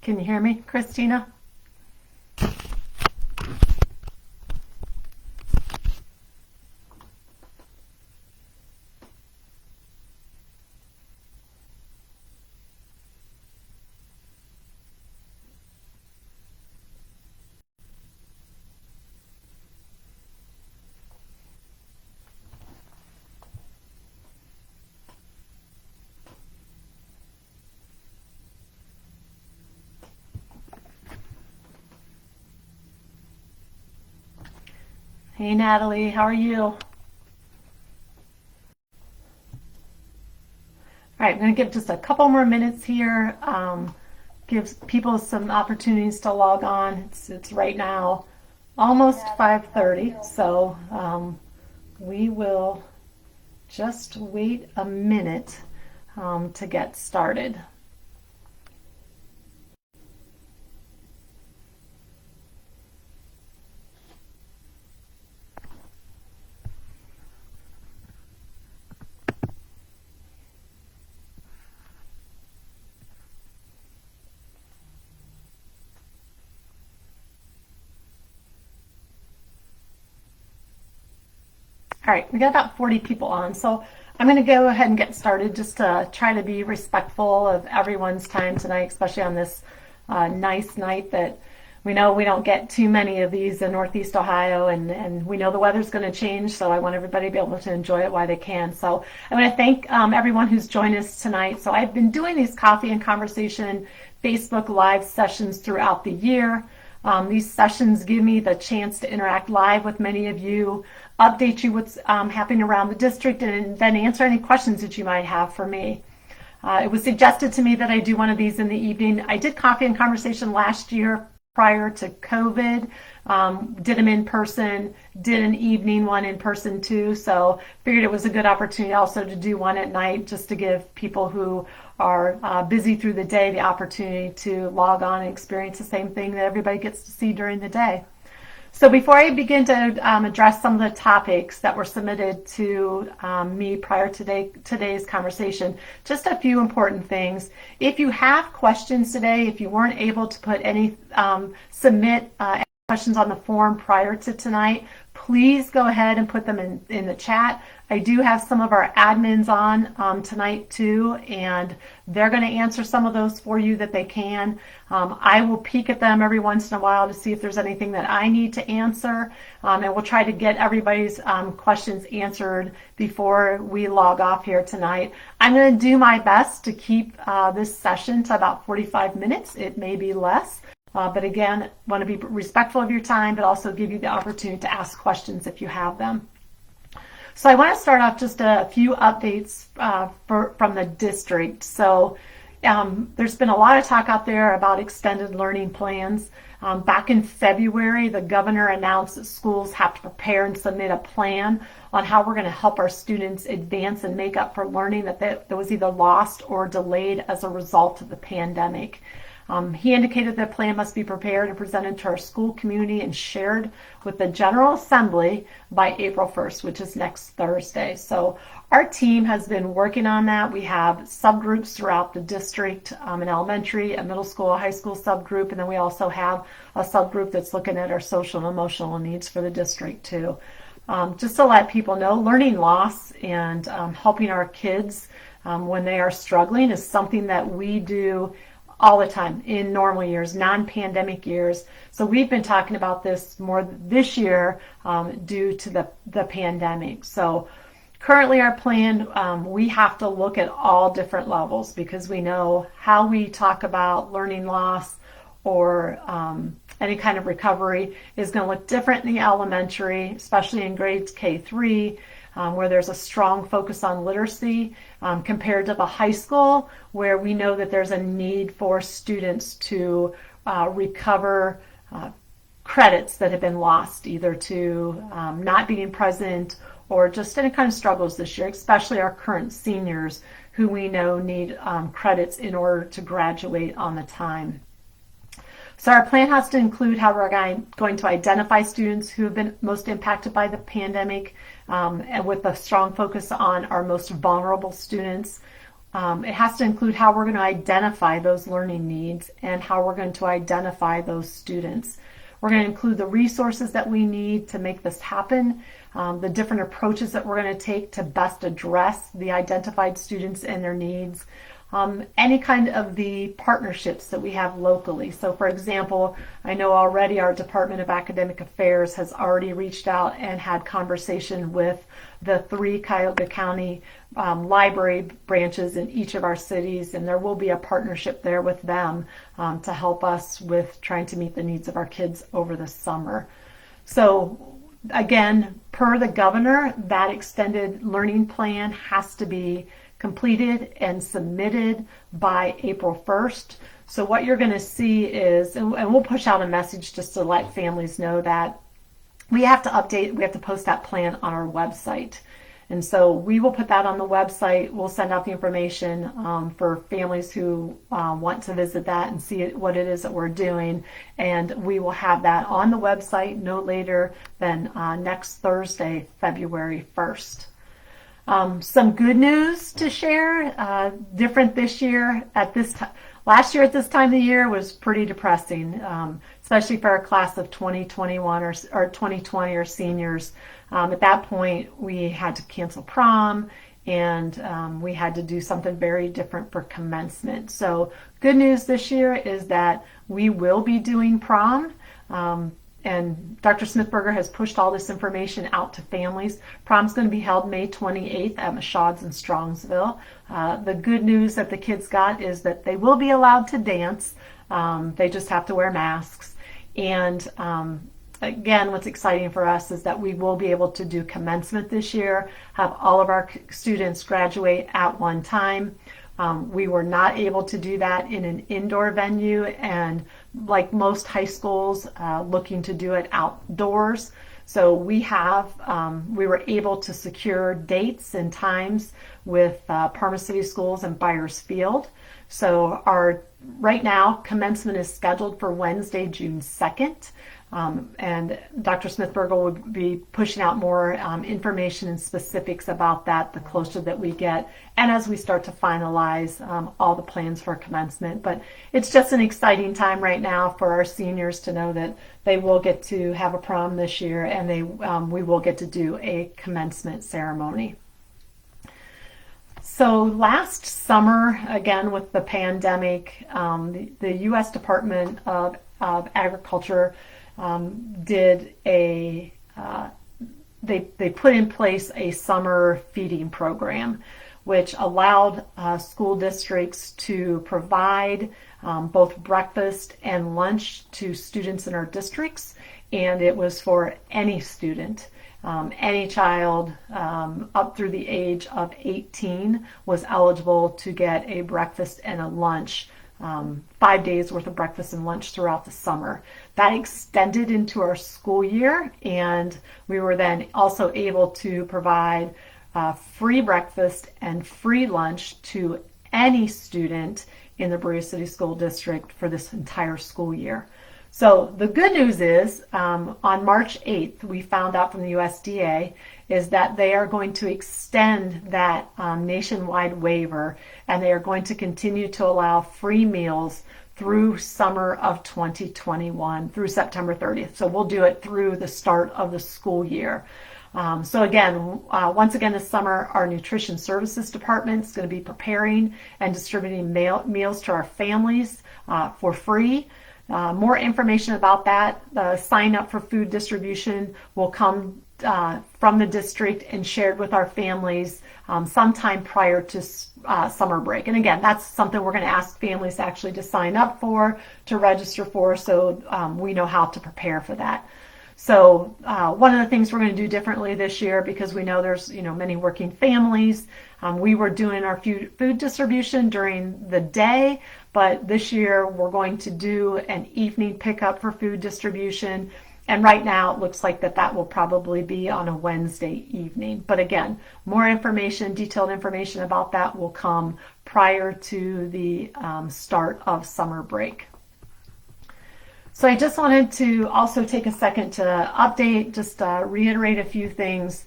Can you hear me, Christina? Hey, Natalie, how are you? All right, I'm going to give just a couple more minutes here. Gives people some opportunities to log on. It's right now almost 5:30, so we will just wait a minute to get started. All right, we got about 40 people on, so I'm going to go ahead and get started just to try to be respectful of everyone's time tonight, especially on this nice night that we know we don't get too many of these in Northeast Ohio, and we know the weather's going to change, so I want everybody to be able to enjoy it while they can. So I want to thank everyone who's joined us tonight. So I've been doing these coffee and conversation Facebook Live sessions throughout the year. These sessions give me the chance to interact live with many of you, update you what's happening around the district, and then answer any questions that you might have for me. It was suggested to me that I do one of these in the evening. I did coffee and conversation last year prior to COVID, did them in person, did an evening one in person too, so figured it was a good opportunity also to do one at night just to give people who are busy through the day the opportunity to log on and experience the same thing that everybody gets to see during the day. So before I begin to address some of the topics that were submitted to me prior to today's conversation, just a few important things. If you have questions today, if you weren't able to put any submit any questions on the form prior to tonight, please go ahead and put them in the chat. I do have some of our admins on tonight too, and they're going to answer some of those for you that they can. I will peek at them every once in a while to see if there's anything that I need to answer, and we'll try to get everybody's questions answered before we log off here tonight. I'm going to do my best to keep this session to about 45 minutes. It may be less. But again, want to be respectful of your time, but also give you the opportunity to ask questions if you have them. So I want to start off just a few updates from the district. So there's been a lot of talk out there about extended learning plans. Back in February, the governor announced that schools have to prepare and submit a plan on how we're going to help our students advance and make up for learning that was either lost or delayed as a result of the pandemic. He indicated that the plan must be prepared and presented to our school community and shared with the General Assembly by April 1st, which is next Thursday. So our team has been working on that. We have subgroups throughout the district, an elementary, a middle school, a high school subgroup, and then we also have a subgroup that's looking at our social and emotional needs for the district too. Just to let people know, learning loss and helping our kids when they are struggling is something that we do all the time in normal years, non-pandemic years. So we've been talking about this more this year due to the pandemic. So currently our plan, we have to look at all different levels because we know how we talk about learning loss or any kind of recovery is going to look different in the elementary, especially in grades K-3, where there's a strong focus on literacy compared to the high school, where we know that there's a need for students to recover credits that have been lost, either to not being present or just any kind of struggles this year, especially our current seniors who we know need credits in order to graduate on the time. So our plan has to include how we're going to identify students who have been most impacted by the pandemic, and with a strong focus on our most vulnerable students. it has to include how we're going to identify those learning needs and how we're going to identify those students. We're going to include the resources that we need to make this happen, the different approaches that we're going to take to best address the identified students and their needs, any kind of the partnerships that we have locally. So for example, I know already our Department of Academic Affairs has already reached out and had conversation with the 3 Cuyahoga County library branches in each of our cities, and there will be a partnership there with them to help us with trying to meet the needs of our kids over the summer. So again, per the governor, that extended learning plan has to be completed and submitted by April 1st. So what you're going to see is, and we'll push out a message just to let families know that we have to post that plan on our website. And so we will put that on the website. We'll send out the information for families who want to visit that and see what it is that we're doing. And we will have that on the website no later than next Thursday, February 1st. Some good news to share, different this year at this time. Last year at this time of the year was pretty depressing, especially for our class of 2021 or 2020 or seniors. At that point, we had to cancel prom, and we had to do something very different for commencement. So good news this year is that we will be doing prom. And Dr. Smithberger has pushed all this information out to families. Prom's going to be held May 28th at Machad's in Strongsville. The good news that the kids got is that they will be allowed to dance. They just have to wear masks. And again, what's exciting for us is that we will be able to do commencement this year, have all of our students graduate at one time. We were not able to do that in an indoor venue, and like most high schools, looking to do it outdoors. So we were able to secure dates and times with Parma City Schools and Byers Field. So right now, commencement is scheduled for Wednesday, June 2nd. And Dr. Smithberger will be pushing out more information and specifics about that the closer that we get and as we start to finalize all the plans for commencement. But it's just an exciting time right now for our seniors to know that they will get to have a prom this year, and we will get to do a commencement ceremony. So last summer, again with the pandemic, the U.S. Department of Agriculture they put in place a summer feeding program, which allowed school districts to provide both breakfast and lunch to students in our districts, and it was for any student. Any child up through the age of 18 was eligible to get a breakfast and a lunch, 5 days worth of breakfast and lunch throughout the summer. That extended into our school year, and we were then also able to provide free breakfast and free lunch to any student in the Berea City School District for this entire school year. So the good news is on March 8th, we found out from the USDA is that they are going to extend that nationwide waiver, and they are going to continue to allow free meals through summer of 2021 through September 30th. So we'll do it through the start of the school year. So again, once again this summer, our Nutrition Services Department is going to be preparing and distributing meals to our families for free. More information about that, the sign up for food distribution will come from the district and shared with our families sometime prior to summer break. And again, that's something we're going to ask families actually to sign up for, to register for, so we know how to prepare for that. So one of the things we're going to do differently this year, because we know there's many working families, we were doing our food distribution during the day, but this year we're going to do an evening pickup for food distribution. And right now it looks like that will probably be on a Wednesday evening. But again, more information, detailed information about that will come prior to the start of summer break. So I just wanted to also take a second to update, just reiterate a few things.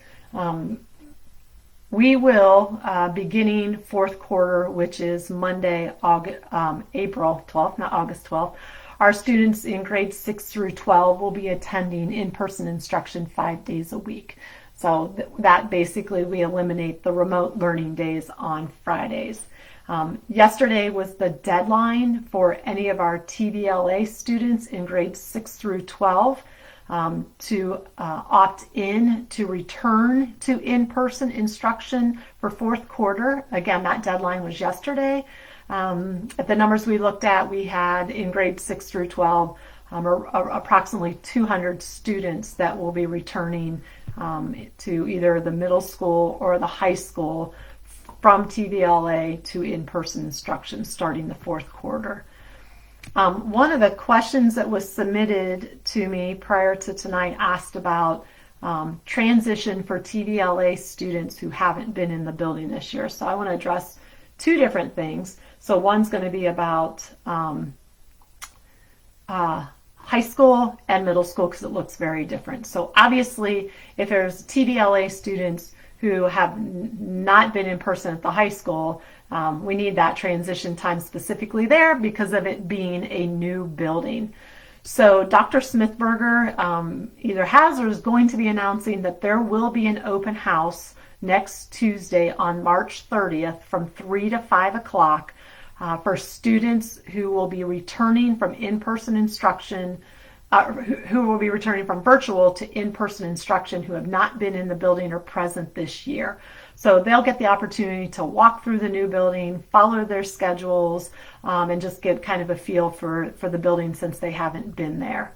we will, beginning fourth quarter, which is Monday, April 12th, not August 12th, our students in grades 6 through 12 will be attending in-person instruction 5 days a week. So that basically we eliminate the remote learning days on Fridays. Yesterday was the deadline for any of our TVLA students in grades 6 through 12 to opt in to return to in-person instruction for fourth quarter. Again, that deadline was yesterday. At the numbers we looked at, we had in grades 6 through 12 approximately 200 students that will be returning to either the middle school or the high school from TVLA to in-person instruction starting the fourth quarter. One of the questions that was submitted to me prior to tonight asked about transition for TVLA students who haven't been in the building this year. So I want to address two different things. So one's going to be about high school and middle school because it looks very different. So obviously, if there's TVLA students who have not been in person at the high school, we need that transition time specifically there because of it being a new building. So Dr. Smithberger either has or is going to be announcing that there will be an open house next Tuesday on March 30th from 3 to 5 o'clock for students who will be returning from in-person instruction, who will be returning from virtual to in-person instruction who have not been in the building or present this year. So they'll get the opportunity to walk through the new building, follow their schedules, and just get kind of a feel for the building since they haven't been there.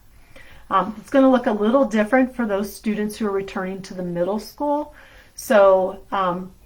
It's going to look a little different for those students who are returning to the middle school. So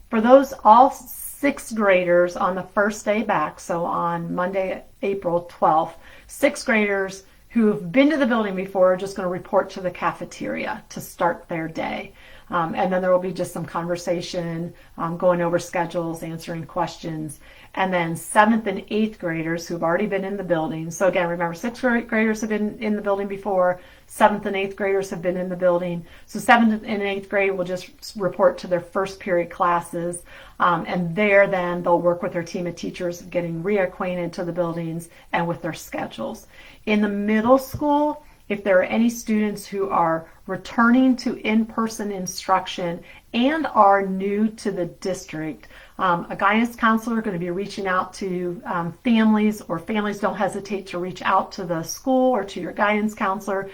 for those all sixth graders on the first day back, so on Monday, April 12th, sixth graders who've been to the building before are just going to report to the cafeteria to start their day. And then there will be just some conversation, going over schedules, answering questions. And then 7th and 8th graders who've already been in the building. So again, remember, 6th graders have been in the building before. 7th and 8th graders have been in the building. So 7th and 8th grade will just report to their first period classes. And there then they'll work with their team of teachers getting reacquainted to the buildings and with their schedules. In the middle school, if there are any students who are returning to in-person instruction and are new to the district, a guidance counselor is going to be reaching out to families, or families don't hesitate to reach out to the school or to your guidance counselor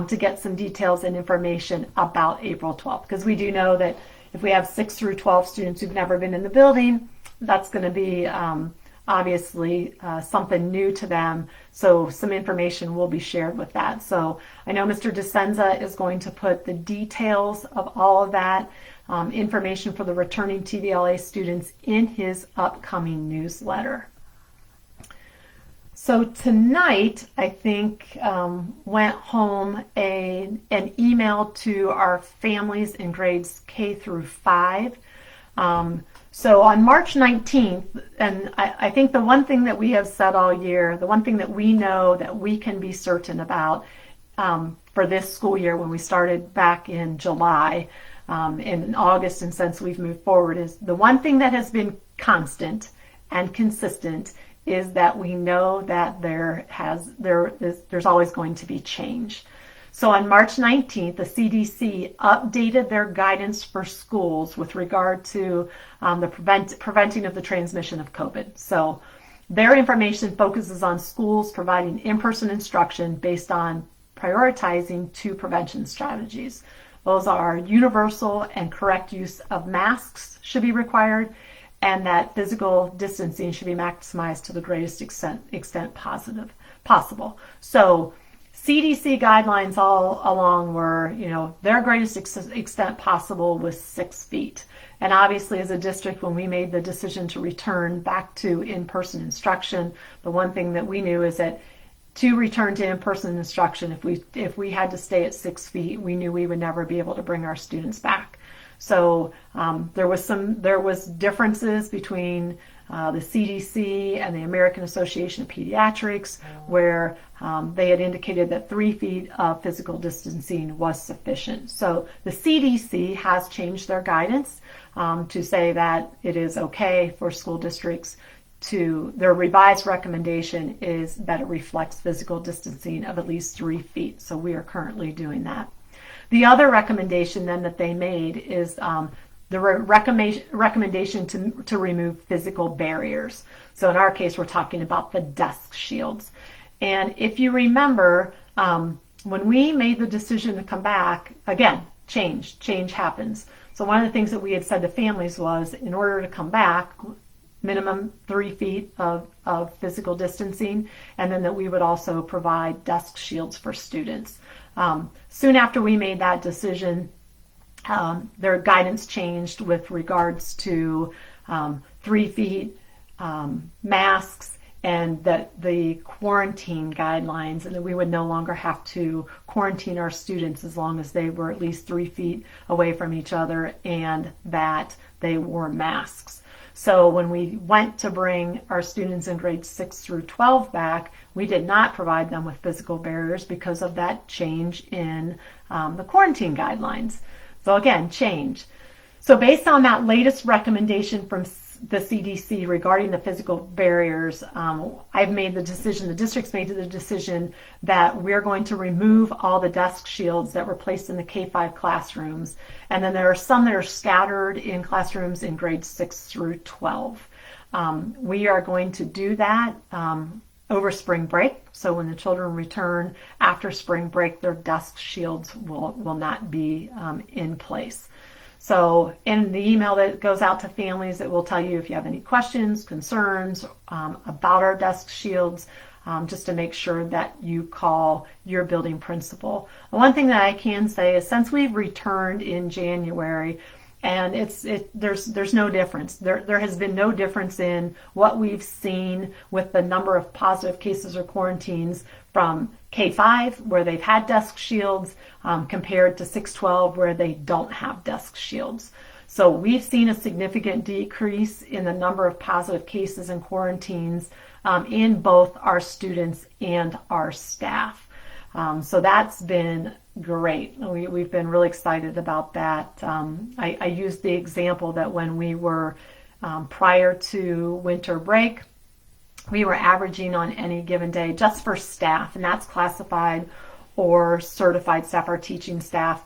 to get some details and information about April 12th. Because we do know that if we have 6 through 12 students who've never been in the building, that's going to be obviously something new to them, so some information will be shared with that. So I know Mr. DeSenza is going to put the details of all of that information for the returning TVLA students in his upcoming newsletter. So tonight, I think, went home an email to our families in grades K through 5. So on March 19th, and I think the one thing that we have said all year, the one thing that we know that we can be certain about for this school year when we started back in July, in August, and since we've moved forward, is the one thing that has been constant and consistent is that we know that there's always going to be change. So on March 19th, the CDC updated their guidance for schools with regard to the preventing of the transmission of COVID. So their information focuses on schools providing in-person instruction based on prioritizing 2 prevention strategies. Those are universal and correct use of masks should be required, and that physical distancing should be maximized to the greatest extent possible. So CDC guidelines all along were, their greatest extent possible was 6 feet. And obviously as a district, when we made the decision to return back to in-person instruction, the one thing that we knew is that to return to in-person instruction, if we had to stay at 6 feet, we knew we would never be able to bring our students back. So there was differences between the CDC and the American Association of Pediatrics, where they had indicated that 3 feet of physical distancing was sufficient. So the CDC has changed their guidance to say that it is okay for school districts to, their revised recommendation is that it reflects physical distancing of at least 3 feet. So we are currently doing that. The other recommendation then that they made is the recommendation to remove physical barriers. So in our case, we're talking about the desk shields. And if you remember, when we made the decision to come back, again, change happens. So one of the things that we had said to families was, in order to come back, minimum 3 feet of physical distancing, and then that we would also provide desk shields for students. Soon after we made that decision, their guidance changed with regards to 3 feet, masks, and that the quarantine guidelines, and that we would no longer have to quarantine our students as long as they were at least 3 feet away from each other and that they wore masks. So when we went to bring our students in grades 6 through 12 back, we did not provide them with physical barriers because of that change in the quarantine guidelines. So again, change. So based on that latest recommendation from the CDC regarding the physical barriers, I've made the decision, the district's made the decision that we're going to remove all the desk shields that were placed in the K-5 classrooms. And then there are some that are scattered in classrooms in grades 6 through 12. We are going to do that over spring break. So when the children return after spring break, their desk shields will not be in place. So in the email that goes out to families, it will tell you if you have any questions, concerns about our desk shields, just to make sure that you call your building principal. One thing that I can say is, since we've returned in January, and there's no difference. There has been no difference in what we've seen with the number of positive cases or quarantines from K-5, where they've had desk shields, compared to 6-12, where they don't have desk shields. So we've seen a significant decrease in the number of positive cases and quarantines in both our students and our staff. So that's been great. We've been really excited about that. I used the example that when we were prior to winter break, we were averaging on any given day, just for staff, and that's classified or certified staff, our teaching staff,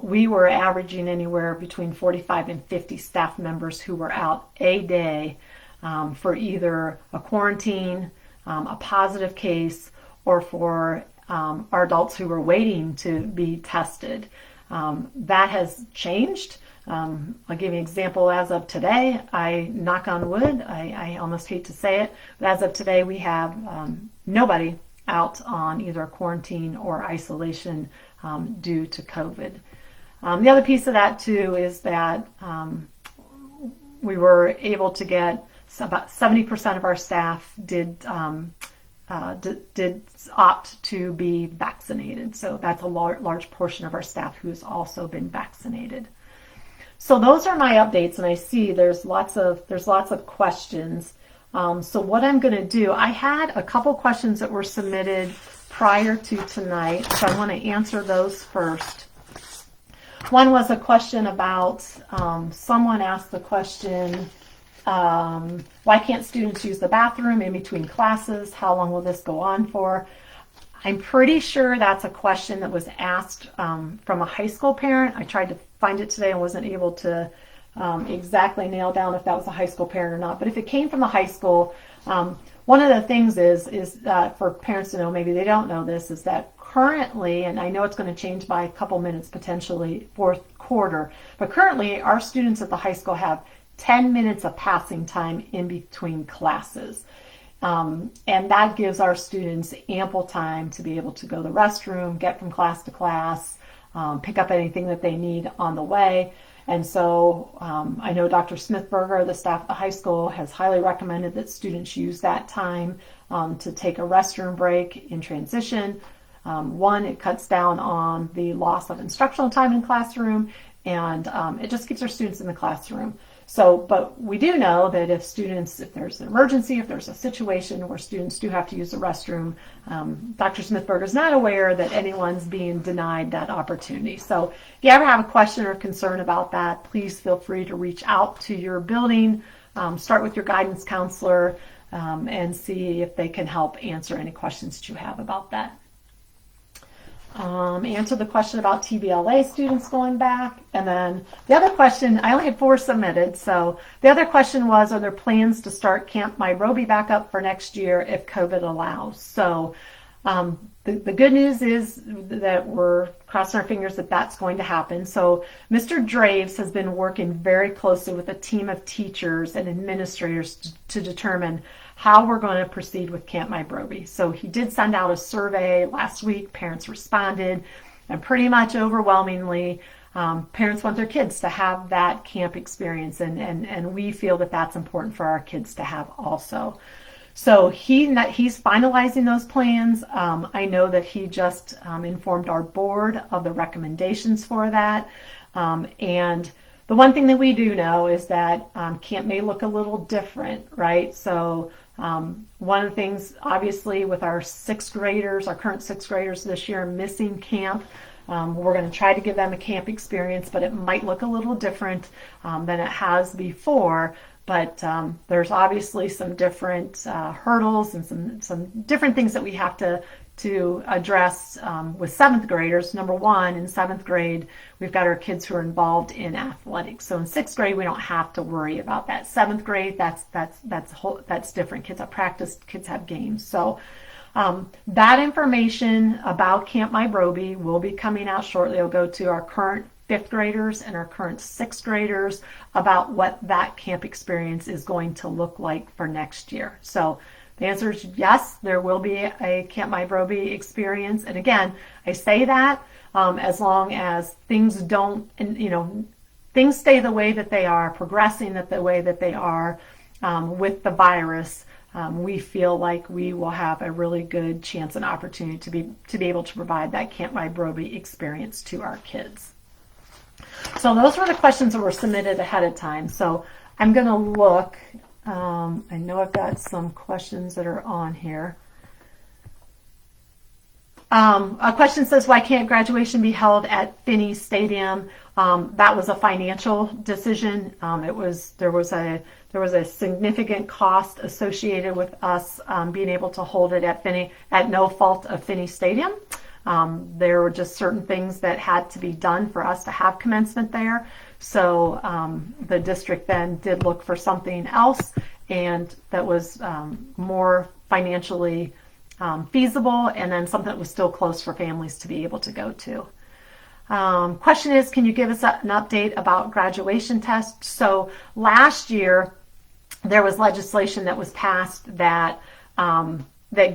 we were averaging anywhere between 45 and 50 staff members who were out a day for either a quarantine, a positive case, or for our adults who were waiting to be tested. That has changed. I'll give you an example. As of today, I knock on wood, I almost hate to say it, but as of today we have nobody out on either quarantine or isolation due to COVID. The other piece of that too is that we were able to get about 70% of our staff did opt to be vaccinated. So that's a large portion of our staff who's also been vaccinated. So those are my updates, and I see there's lots of questions. So what I'm going to do, I had a couple questions that were submitted prior to tonight, so I want to answer those first. One was a question about, someone asked the question, why can't students use the bathroom in between classes? How long will this go on for? I'm pretty sure that's a question that was asked from a high school parent. I tried to find it today and wasn't able to exactly nail down if that was a high school parent or not. But if it came from the high school, one of the things is for parents to know, maybe they don't know this, is that currently, and I know it's going to change by a couple minutes potentially fourth quarter, but currently our students at the high school have 10 minutes of passing time in between classes. And that gives our students ample time to be able to go to the restroom, get from class to class, pick up anything that they need on the way. And so I know Dr. Smithberger, the staff at the high school, has highly recommended that students use that time to take a restroom break in transition. One, it cuts down on the loss of instructional time in classroom, and it just keeps our students in the classroom. So, but we do know that if there's an emergency, if there's a situation where students do have to use the restroom, Dr. Smithberg is not aware that anyone's being denied that opportunity. So if you ever have a question or concern about that, please feel free to reach out to your building, start with your guidance counselor, and see if they can help answer any questions that you have about that. Answer the question about TBLA students going back. And then the other question, I only had 4 submitted. So the other question was, are there plans to start Camp Nairobi back up for next year if COVID allows? So the good news is that we're crossing our fingers that that's going to happen. So Mr. Draves has been working very closely with a team of teachers and administrators to determine how we're going to proceed with Camp Nairobi. So he did send out a survey last week. Parents responded, and pretty much overwhelmingly, parents want their kids to have that camp experience, and we feel that that's important for our kids to have also. So he's finalizing those plans. I know that he just informed our board of the recommendations for that. And the one thing that we do know is that camp may look a little different, right? So one of the things, obviously, with our 6th graders, our current 6th graders this year missing camp, we're going to try to give them a camp experience, but it might look a little different than it has before. But there's obviously some different hurdles and some different things that we have to address with 7th graders. Number one, in 7th grade, we've got our kids who are involved in athletics. So in 6th grade, we don't have to worry about that. 7th grade, that's different. Kids have practice, kids have games. So that information about Camp Nairobi will be coming out shortly. It'll go to our current 5th graders and our current 6th graders about what that camp experience is going to look like for next year. So the answer is yes, there will be a Camp Nairobi experience. And again, I say that as long as things don't, things stay the way that they are, progressing the way that they are with the virus. We feel like we will have a really good chance and opportunity to be able to provide that Camp Nairobi experience to our kids. So those were the questions that were submitted ahead of time. So I'm going to look. I know I've got some questions that are on here. A question says, why can't graduation be held at Finney Stadium? That was a financial decision. There was a significant cost associated with us being able to hold it at Finney, at no fault of Finney Stadium. There were just certain things that had to be done for us to have commencement there. So the district then did look for something else, and that was more financially feasible, and then something that was still close for families to be able to go to. Question is, can you give us an update about graduation tests? So last year, there was legislation that was passed that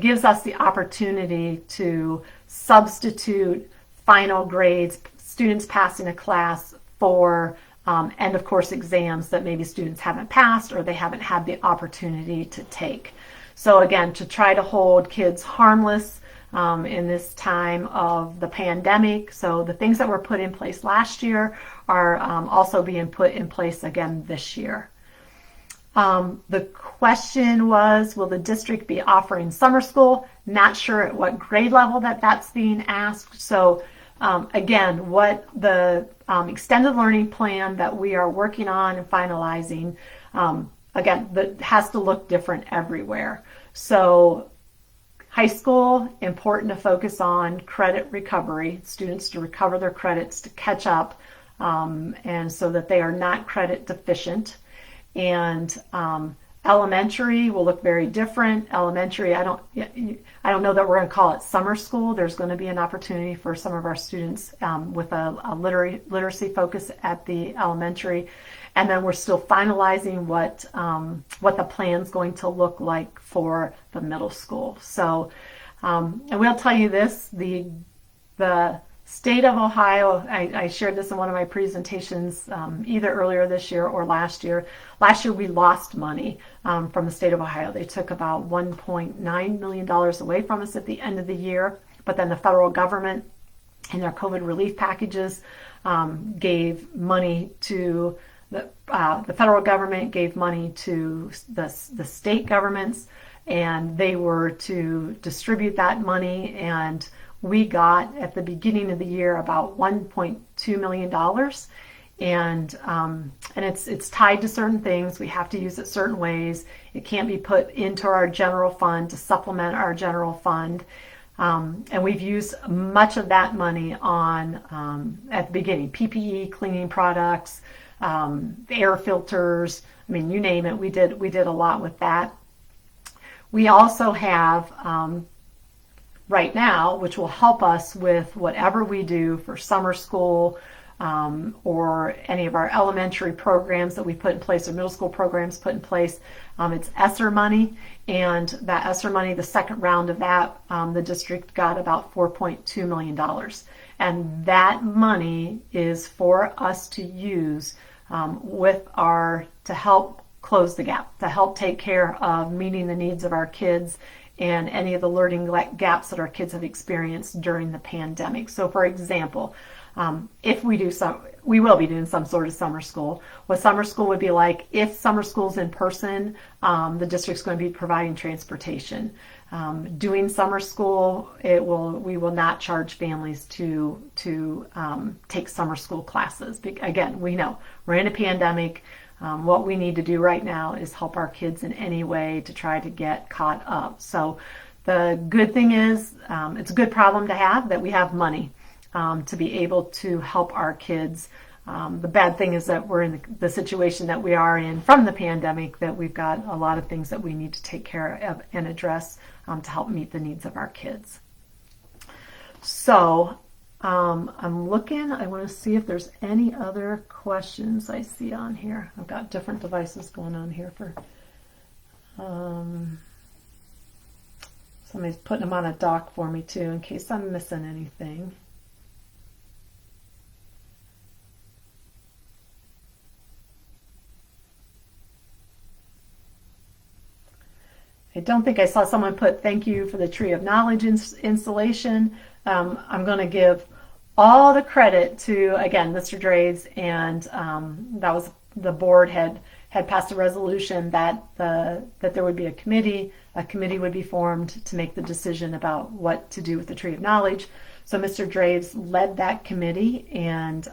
gives us the opportunity to substitute final grades, students passing a class, for end of course exams that maybe students haven't passed or they haven't had the opportunity to take. So again, to try to hold kids harmless in this time of the pandemic. So the things that were put in place last year are also being put in place again this year. The question was, will the district be offering summer school? Not sure at what grade level that's being asked. So again, what the extended learning plan that we are working on and finalizing, again, that has to look different everywhere. So high school, important to focus on credit recovery, students to recover their credits, to catch up, and so that they are not credit deficient. And elementary will look very different. Elementary, I don't know that we're going to call it summer school. There's going to be an opportunity for some of our students with a literacy focus at the elementary. And then we're still finalizing what the plan's going to look like for the middle school. So, and we'll tell you this, the state of Ohio, I shared this in one of my presentations either earlier this year or last year. Last year we lost money from the state of Ohio. They took about $1.9 million away from us at the end of the year, but then the federal government in their COVID relief packages gave money to the federal government gave money to the state governments, and they were to distribute that money. And we got at the beginning of the year about $1.2 million. And it's tied to certain things. We have to use it certain ways. It can't be put into our general fund to supplement our general fund. And we've used much of that money on, at the beginning, PPE, cleaning products, air filters. I mean, you name it. We did a lot with that. We also have right now, which will help us with whatever we do for summer school, or any of our elementary programs that we put in place, or middle school programs put in place. It's ESSER money, and that ESSER money, the second round of that, the district got about $4.2 million. And that money is for us to use to help close the gap, to help take care of meeting the needs of our kids and any of the learning gaps that our kids have experienced during the pandemic. So for example, if we will be doing some sort of summer school. What summer school would be like, if summer school's in person, the district's going to be providing transportation. Doing summer school, we will not charge families to take summer school classes. Again, we know we're in a pandemic. What we need to do right now is help our kids in any way to try to get caught up. So the good thing is, it's a good problem to have that we have money to be able to help our kids. The bad thing is that we're in the situation that we are in from the pandemic, that we've got a lot of things that we need to take care of and address to help meet the needs of our kids. So I'm looking, I want to see if there's any other questions I see on here. I've got different devices going on here for, somebody's putting them on a doc for me too, in case I'm missing anything. I don't think I saw someone put thank you for the Tree of Knowledge installation. I'm going to give all the credit to, again, Mr. Draves, and that was, the board had passed a resolution that there would be a committee would be formed to make the decision about what to do with the Tree of Knowledge. So Mr. Draves led that committee, and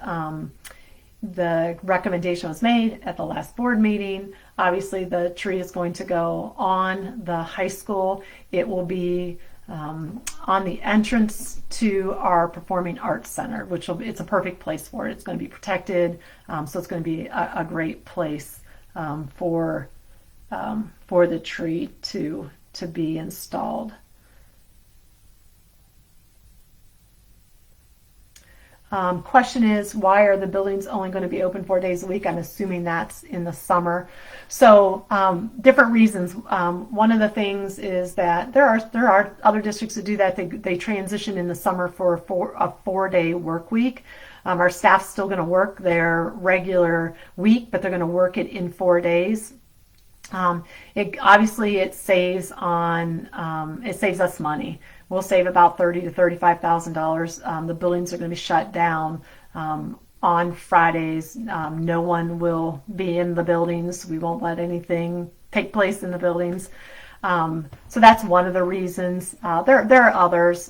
the recommendation was made at the last board meeting. Obviously, the tree is going to go on the high school. It will be on the entrance to our Performing Arts Center, it's a perfect place for it. It's going to be protected, so it's going to be a great place for the tree to be installed. Question is, why are the buildings only going to be open 4 days a week? I'm assuming that's in the summer. So different reasons. One of the things is that there are other districts that do that. They transition in the summer for a 4-day work week. Our staff's still going to work their regular week, but they're going to work it in 4 days. It saves us money. We'll save about $30,000 to $35,000. The buildings are going to be shut down on Fridays. No one will be in the buildings. We won't let anything take place in the buildings. So that's one of the reasons. There are others.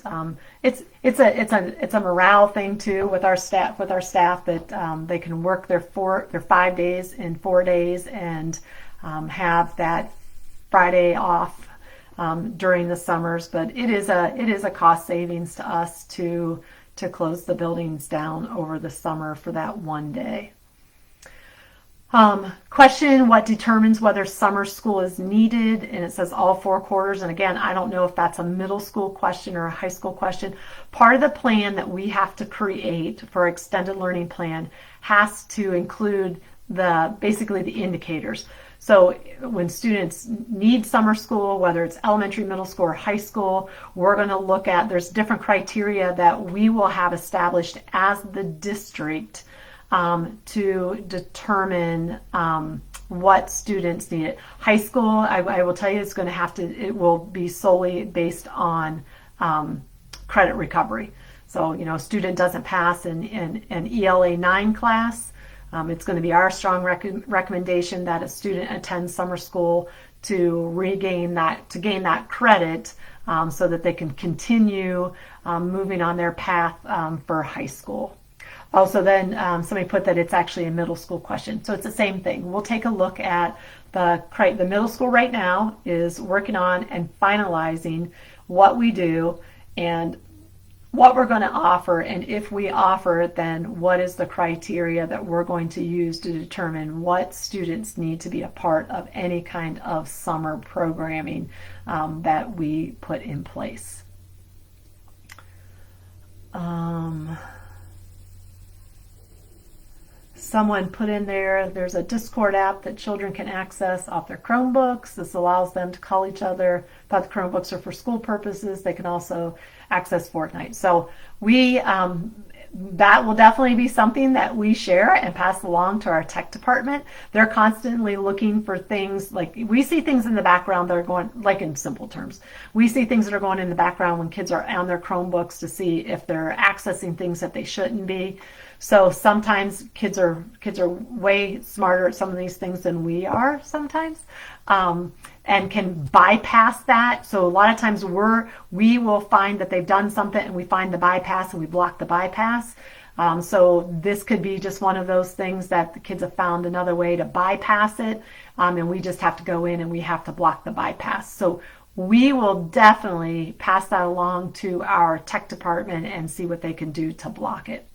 It's a morale thing too with our staff that they can work their 5 days in 4 days and have that Friday off during the summers. But it is a cost savings to us to close the buildings down over the summer for that 1 day. Question, what determines whether summer school is needed? And it says all 4 quarters. And again, I don't know if that's a middle school question or a high school question. Part of the plan that we have to create for extended learning plan has to include basically the indicators. So when students need summer school, whether it's elementary, middle school, or high school, we're going to look at, there's different criteria that we will have established as the district to determine what students need it. High school, I will tell you, it will be solely based on credit recovery. So, a student doesn't pass an ELA 9 class, It's going to be our strong recommendation that a student attend summer school to gain that credit, so that they can continue moving on their path for high school. Also, then somebody put that it's actually a middle school question. So it's the same thing. We'll take a look at the middle school right now is working on and finalizing what we do and what we're going to offer. And if we offer it, then what is the criteria that we're going to use to determine what students need to be a part of any kind of summer programming that we put in place. Someone put in there's a Discord app that children can access off their Chromebooks. This allows them to call each other, but the Chromebooks are for school purposes. They can also access Fortnite. So that will definitely be something that we share and pass along to our tech department. They're constantly looking for things, like we see things in the background that are going, like in simple terms, we see things that are going in the background when kids are on their Chromebooks to see if they're accessing things that they shouldn't be. So sometimes kids are way smarter at some of these things than we are sometimes, and can bypass that. So a lot of times we will find that they've done something and we find the bypass and we block the bypass. So this could be just one of those things that the kids have found another way to bypass it, and we just have to go in and we have to block the bypass. So we will definitely pass that along to our tech department and see what they can do to block it.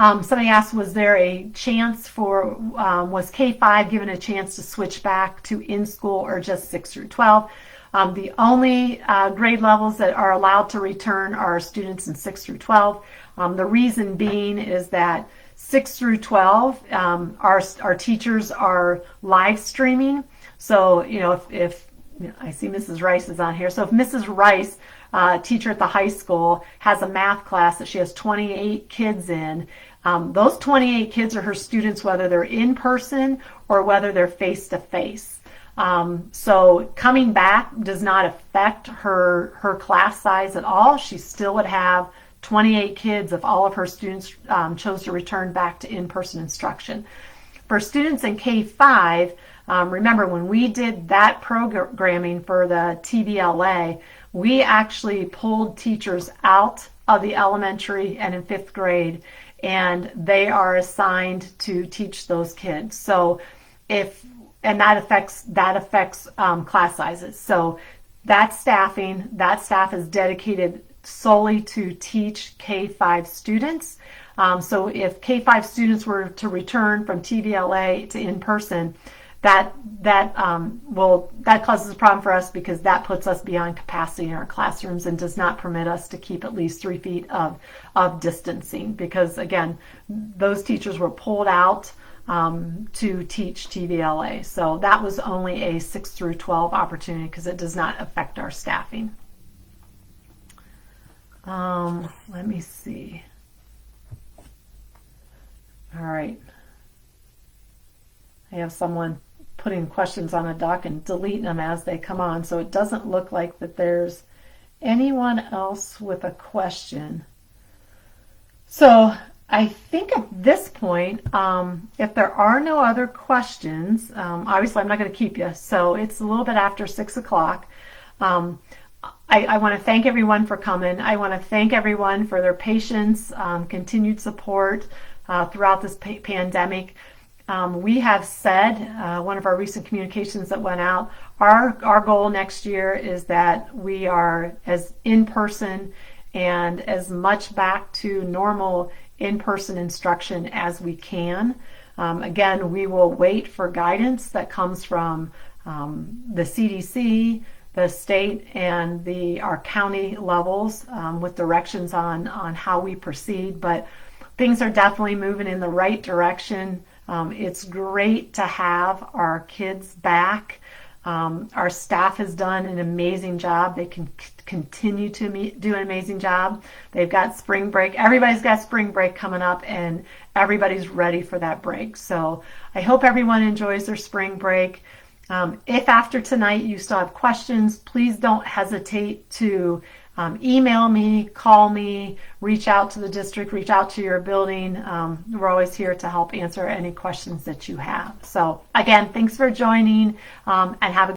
Somebody asked, was there a chance for, was K-5 given a chance to switch back to in-school or just 6 through 12? The only grade levels that are allowed to return are students in 6 through 12. The reason being is that 6 through 12, our teachers are live streaming. So, if I see Mrs. Rice is on here. So if Mrs. Rice, teacher at the high school, has a math class that she has 28 kids in, those 28 kids are her students, whether they're in person or whether they're face-to-face. So coming back does not affect her class size at all. She still would have 28 kids if all of her students chose to return back to in-person instruction. For students in K-5, remember when we did that programming for the TVLA, we actually pulled teachers out of the elementary and in 5th grade, and they are assigned to teach those kids. So that affects class sizes. So that staff is dedicated solely to teach K-5 students. So if K-5 students were to return from TVLA to in-person, that causes a problem for us, because that puts us beyond capacity in our classrooms and does not permit us to keep at least 3 feet of distancing, because again, those teachers were pulled out to teach TVLA. So that was only a 6 through 12 opportunity, because it does not affect our staffing. Let me see. All right. I have someone putting questions on a doc and deleting them as they come on, so it doesn't look like that there's anyone else with a question. So I think at this point, if there are no other questions, obviously I'm not going to keep you, so it's a little bit after 6 o'clock. I want to thank everyone for coming. I want to thank everyone for their patience, continued support throughout this pandemic. We have said, one of our recent communications that went out, our goal next year is that we are as in-person and as much back to normal in-person instruction as we can. Again, we will wait for guidance that comes from the CDC, the state, and our county levels with directions on how we proceed. But things are definitely moving in the right direction. It's great to have our kids back. Our staff has done an amazing job. They can continue to do an amazing job. They've got spring break. Everybody's got spring break coming up, and everybody's ready for that break. So I hope everyone enjoys their spring break. If after tonight you still have questions, please don't hesitate to email me, call me, reach out to the district, reach out to your building. We're always here to help answer any questions that you have. So again, thanks for joining, and have a